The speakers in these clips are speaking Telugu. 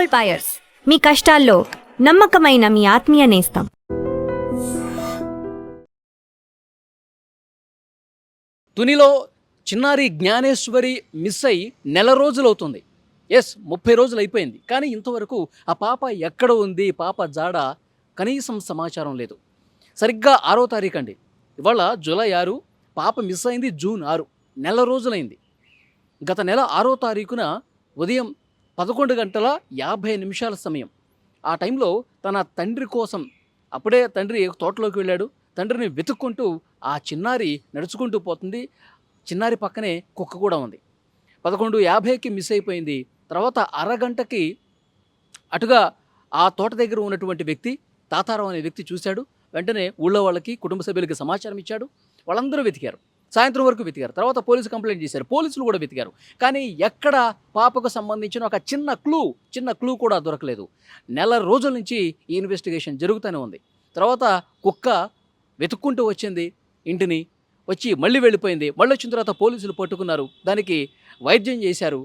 గోల్డ్ బయర్స్, మీ కష్టాల్లో నమ్మకమైన మీ ఆత్మీయ నేస్తం. తునిలో చిన్నారి జ్ఞానేశ్వరి మిస్ అయి నెల రోజులవుతుంది. 30 రోజులు అయిపోయింది. కానీ ఇంతవరకు ఆ పాప ఎక్కడ ఉంది, పాప జాడ కనీసం సమాచారం లేదు. సరిగ్గా 6వ తారీఖు అండి, ఇవాళ జూలై 6, పాప మిస్ అయింది జూన్ 6, నెల రోజులైంది. గత నెల 6వ తారీఖున ఉదయం 11:50 సమయం. ఆ టైంలో తన తండ్రి కోసం, అప్పుడే తండ్రి తోటలోకి వెళ్ళాడు, తండ్రిని వెతుక్కుంటూ ఆ చిన్నారి నడుచుకుంటూ పోతుంది. చిన్నారి పక్కనే కుక్క కూడా ఉంది. 11:50కి మిస్ అయిపోయింది. తర్వాత అరగంటకి అటుగా ఆ తోట దగ్గర ఉన్నటువంటి వ్యక్తి, తాతారావు అనే వ్యక్తి చూశాడు. వెంటనే ఊళ్ళో వాళ్ళకి, కుటుంబ సభ్యులకి సమాచారం ఇచ్చాడు. వాళ్ళందరూ వెతికారు, సాయంత్రం వరకు వెతికారు. తర్వాత పోలీసు కంప్లైంట్ చేశారు, పోలీసులు కూడా వెతికారు. కానీ ఎక్కడ పాపకు సంబంధించిన ఒక చిన్న క్లూ కూడా దొరకలేదు. నెల రోజుల నుంచి ఈ ఇన్వెస్టిగేషన్ జరుగుతూనే ఉంది. తర్వాత కుక్క వెతుక్కుంటూ వచ్చింది, ఇంటిని వచ్చి మళ్ళీ వెళ్ళిపోయింది. మళ్ళీ వచ్చిన తర్వాత పోలీసులు పట్టుకున్నారు, దానికి వైద్యం చేశారు.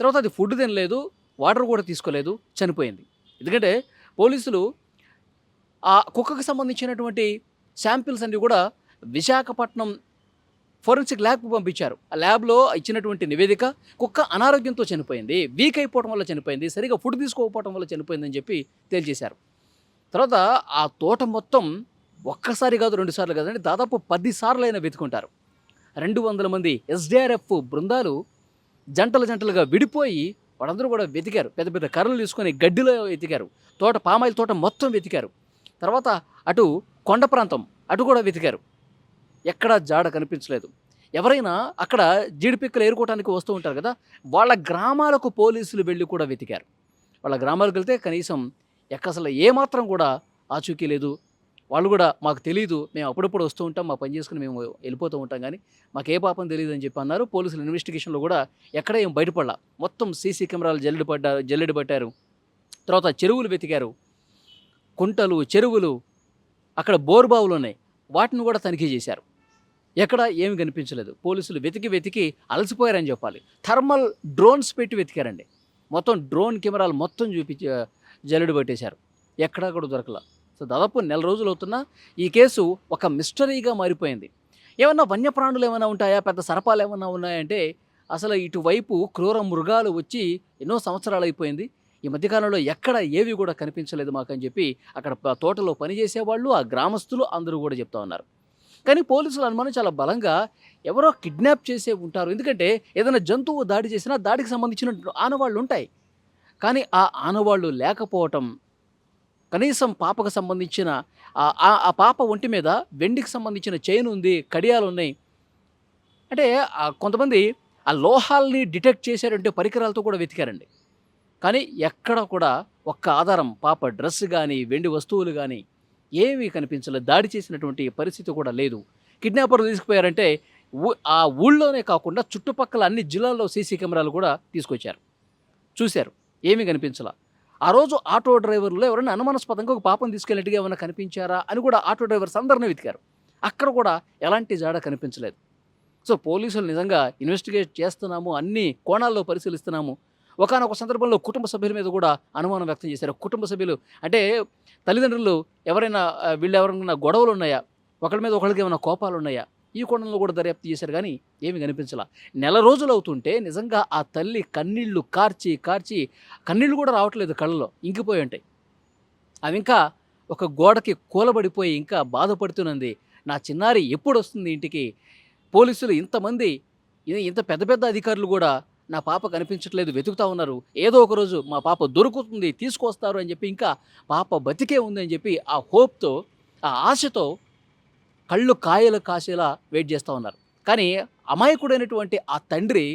తర్వాత అది ఫుడ్ తినలేదు, వాటర్ కూడా తీసుకోలేదు, చనిపోయింది. ఎందుకంటే పోలీసులు ఆ కుక్కకు సంబంధించినటువంటి శాంపిల్స్ అన్ని కూడా విశాఖపట్నం ఫోరెన్సిక్ ల్యాబ్కు పంపించారు. ఆ ల్యాబ్లో ఇచ్చినటువంటి నివేదిక, కుక్క అనారోగ్యంతో చనిపోయింది, వీక్ అయిపోవడం వల్ల చనిపోయింది, సరిగా ఫుడ్ తీసుకోకపోవడం వల్ల చనిపోయిందని చెప్పి తేల్చేశారు. తర్వాత ఆ తోట మొత్తం ఒక్కసారి కాదు, 2 సార్లు కాదండి, దాదాపు 10 సార్లైనా వెతుకుంటారు. 200 మంది SDRF బృందాలు జంటలుగా విడిపోయి వాళ్ళందరూ కూడా వెతికారు. పెద్ద పెద్ద కర్రలు తీసుకొని గడ్డిలో వెతికారు. పామాయిల్ తోట మొత్తం వెతికారు. తర్వాత అటు కొండ ప్రాంతం అటు కూడా వెతికారు. ఎక్కడా జాడ కనిపించలేదు. ఎవరైనా అక్కడ జీడిపిక్కలు ఏరుకోవడానికి వస్తూ ఉంటారు కదా, వాళ్ళ గ్రామాలకు పోలీసులు వెళ్ళి కూడా వెతికారు. వాళ్ళ గ్రామాలకు వెళ్తే కనీసం అసలు ఏమాత్రం కూడా ఆచూకీ లేదు. వాళ్ళు కూడా మాకు తెలియదు, మేము అప్పుడప్పుడు వస్తూ ఉంటాం, మా పని చేసుకుని మేము వెళ్ళిపోతూ ఉంటాం, కానీ మాకు ఏ పాపం తెలియదు అని చెప్పి అన్నారు. పోలీసుల ఇన్వెస్టిగేషన్లో కూడా ఎక్కడ ఏం బయటపడలా. మొత్తం సీసీ కెమెరాలు జల్లెడ పట్టారు. తర్వాత చెరువులు వెతికారు, కుంటలు, చెరువులు, అక్కడ బోర్బావులు ఉన్నాయి, వాటిని కూడా తనిఖీ చేశారు. ఎక్కడ ఏమి కనిపించలేదు. పోలీసులు వెతికి అలసిపోయారని చెప్పాలి. థర్మల్ డ్రోన్స్ పెట్టి వెతికారండి. మొత్తం డ్రోన్ కెమెరాలు మొత్తం చూపించి జల్లెడ పట్టేశారు. ఎక్కడా కూడా దొరకలా. సో దాదాపు నెల రోజులు అవుతున్నా ఈ కేసు ఒక మిస్టరీగా మారిపోయింది. ఏమన్నా వన్యప్రాణులు ఏమైనా ఉంటాయా, పెద్ద సరపాలు ఏమైనా ఉన్నాయంటే అసలు ఇటువైపు క్రూర మృగాలు వచ్చి ఎన్నో సంవత్సరాలు అయిపోయింది. ఈ మధ్యకాలంలో ఎక్కడ ఏవి కూడా కనిపించలేదు మాకని చెప్పి అక్కడ తోటలో పనిచేసేవాళ్ళు, ఆ గ్రామస్తులు అందరూ కూడా చెప్తా ఉన్నారు. కానీ పోలీసుల అనుమానం చాలా బలంగా ఎవరో కిడ్నాప్ చేసే ఉంటారు. ఎందుకంటే ఏదైనా జంతువు దాడి చేసినా దాడికి సంబంధించిన ఆనవాళ్ళు ఉంటాయి. కానీ ఆ ఆనవాళ్ళు లేకపోవటం, కనీసం పాపకు సంబంధించిన ఆ పాప ఒంటి మీద వెండికి సంబంధించిన చైన్ ఉంది, కడియాలు ఉన్నాయి. అంటే కొంతమంది ఆ లోహాల్ని డిటెక్ట్ చేశారంటే పరికరాలతో కూడా వెతికారండి. కానీ ఎక్కడ కూడా ఒక్క ఆధారం, పాప డ్రెస్ కానీ వెండి వస్తువులు కానీ ఏమీ కనిపించలేదు. దాడి చేసినటువంటి పరిస్థితి కూడా లేదు. కిడ్నాపర్లు తీసుకుపోయారంటే ఆ ఊళ్ళోనే కాకుండా చుట్టుపక్కల అన్ని జిల్లాల్లో సీసీ కెమెరాలు కూడా తీసుకొచ్చారు, చూశారు, ఏమీ కనిపించలా. ఆ రోజు ఆటో డ్రైవర్లు ఎవరైనా అనుమానాస్పదంగా ఒక పాపను తీసుకెళ్ళినట్టుగా ఏమైనా కనిపించారా అని కూడా ఆటో డ్రైవర్స్ అందరినీ వెతికారు. అక్కడ కూడా ఎలాంటి జాడ కనిపించలేదు. సో పోలీసులు నిజంగా ఇన్వెస్టిగేట్ చేస్తున్నాము, అన్ని కోణాల్లో పరిశీలిస్తున్నాము. ఒకానొక సందర్భంలో కుటుంబ సభ్యుల మీద కూడా అనుమానం వ్యక్తం చేశారు. కుటుంబ సభ్యులు అంటే తల్లిదండ్రులు ఎవరైనా వీళ్ళెవరైనా గొడవలు ఉన్నాయా, ఒకరి మీద ఒకరికి ఏమైనా కోపాలు ఉన్నాయా, ఈ కోణంలో కూడా దర్యాప్తు చేశారు. కానీ ఏమి కనిపించలా. నెల రోజులు అవుతుంటే నిజంగా ఆ తల్లి కన్నీళ్లు కార్చి కన్నీళ్లు కూడా రావట్లేదు, కళ్ళలో ఇంకిపోయి ఉంటాయి. అవి ఇంకా ఒక గోడకి కూలబడిపోయి ఇంకా బాధపడుతున్నది. నా చిన్నారి ఎప్పుడు వస్తుంది ఇంటికి? పోలీసులు ఇంతమంది, ఇంత పెద్ద అధికారులు కూడా నా పాప కనిపించట్లేదు, వెతుకుతా ఉన్నారు. ఏదో ఒక రోజు మా పాప దొరుకుతుంది, తీసుకొస్తారు అని చెప్పి, ఇంకా పాప బతికే ఉంది అని చెప్పి ఆ హోప్తో, ఆ ఆశతో కళ్ళు కాయలు కాసేలా వెయిట్ చేస్తూ ఉన్నారు. కానీ అమాయకుడైనటువంటి ఆ తండ్రి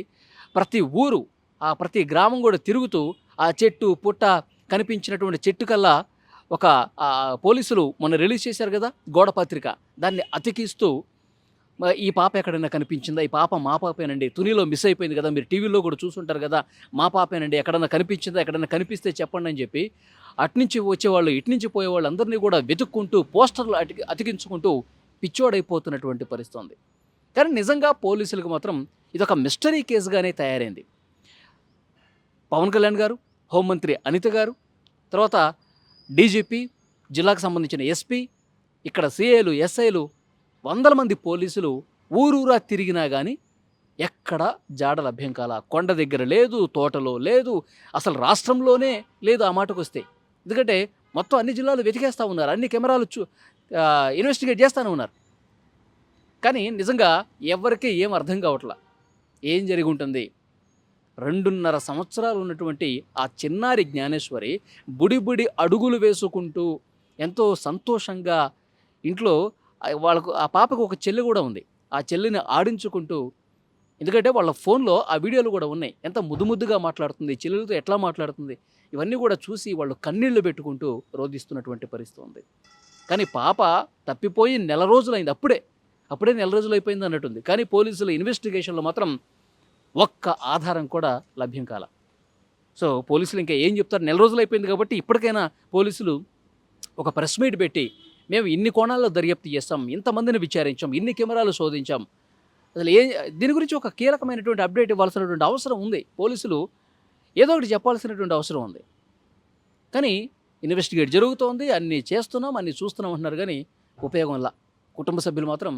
ప్రతి ఊరు, ఆ ప్రతి గ్రామం కూడా తిరుగుతూ ఆ చెట్టు పుట్ట కనిపించినటువంటి చెట్టు కల్లా ఒక పోలీసులు మొన్న రిలీజ్ చేశారు కదా గోడ పత్రిక, దాన్ని అతికిస్తూ ఈ పాప ఎక్కడైనా కనిపించిందా, ఈ పాప మా పాపేనండి, తునిలో మిస్ అయిపోయింది కదా, మీరు టీవీలో కూడా చూసుంటారు కదా, మా పాపేనండి, ఎక్కడైనా కనిపించిందా, ఎక్కడైనా కనిపిస్తే చెప్పండి అని చెప్పి అట్నుంచి వచ్చేవాళ్ళు ఇట్నుంచి పోయేవాళ్ళు అందరినీ కూడా వెతుక్కుంటూ పోస్టర్లు అతికించుకుంటూ పిచ్చోడైపోతున్నటువంటి పరిస్థితి ఉంది. కానీ నిజంగా పోలీసులకు మాత్రం ఇదొక మిస్టరీ కేసుగానే తయారైంది. పవన్ కళ్యాణ్ గారు, హోంమంత్రి అనిత గారు, తర్వాత డీజీపీ, జిల్లాకు సంబంధించిన ఎస్పీ, ఇక్కడ సిఐలు, ఎస్ఐలు, వందల మంది పోలీసులు ఊరూరా తిరిగినా కానీ ఎక్కడ జాడ లభ్యం కాల. కొండ దగ్గర లేదు, తోటలో లేదు, అసలు రాష్ట్రంలోనే లేదు ఆ మాటకు వస్తే. ఎందుకంటే మొత్తం అన్ని జిల్లాలు వెతికేస్తూ ఉన్నారు, అన్ని కెమెరాలు ఇన్వెస్టిగేట్ చేస్తూనే ఉన్నారు. కానీ నిజంగా ఎవరికీ ఏం అర్థం కావట్లా ఏం జరిగి ఉంటుంది. 2.5 సంవత్సరాలు ఉన్నటువంటి ఆ చిన్నారి జ్ఞానేశ్వరి బుడి అడుగులు వేసుకుంటూ ఎంతో సంతోషంగా ఇంట్లో వాళ్ళకు ఆ పాపకు ఒక చెల్లి కూడా ఉంది. ఆ చెల్లిని ఆడించుకుంటూ, ఎందుకంటే వాళ్ళ ఫోన్లో ఆ వీడియోలు కూడా ఉన్నాయి, ఎంత ముద్దుగా మాట్లాడుతుంది, చెల్లెలతో ఎట్లా మాట్లాడుతుంది, ఇవన్నీ కూడా చూసి వాళ్ళు కన్నీళ్లు పెట్టుకుంటూ రోధిస్తున్నటువంటి పరిస్థితి ఉంది. కానీ పాప తప్పిపోయి నెల రోజులైంది, అప్పుడే నెల రోజులు అయిపోయింది అన్నట్టుంది. కానీ పోలీసుల ఇన్వెస్టిగేషన్లో మాత్రం ఒక్క ఆధారం కూడా లభ్యం కాల. సో పోలీసులు ఇంకా ఏం చెప్తారు, నెల రోజులు అయిపోయింది కాబట్టి ఇప్పటికైనా పోలీసులు ఒక ప్రెస్ మీట్ పెట్టి మేము ఇన్ని కోణాల్లో దర్యాప్తు చేస్తాం, ఇంతమందిని విచారించాం, ఇన్ని కెమెరాలు శోధించాం, అసలు దీని గురించి ఒక కీలకమైనటువంటి అప్డేట్ ఇవ్వాల్సినటువంటి అవసరం ఉంది. పోలీసులు ఏదో ఒకటి చెప్పాల్సినటువంటి అవసరం ఉంది. కానీ ఇన్వెస్టిగేట్ జరుగుతోంది, అన్నీ చేస్తున్నాం, అన్నీ చూస్తున్నాం అంటున్నారు, కానీ ఉపయోగంలా. కుటుంబ సభ్యులు మాత్రం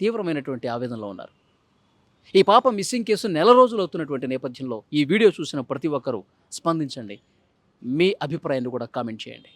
తీవ్రమైనటువంటి ఆవేదనలో ఉన్నారు. ఈ పాప మిస్సింగ్ కేసు నెల రోజులు అవుతున్నటువంటి నేపథ్యంలో ఈ వీడియో చూసిన ప్రతి ఒక్కరూ స్పందించండి, మీ అభిప్రాయాన్ని కూడా కామెంట్ చేయండి.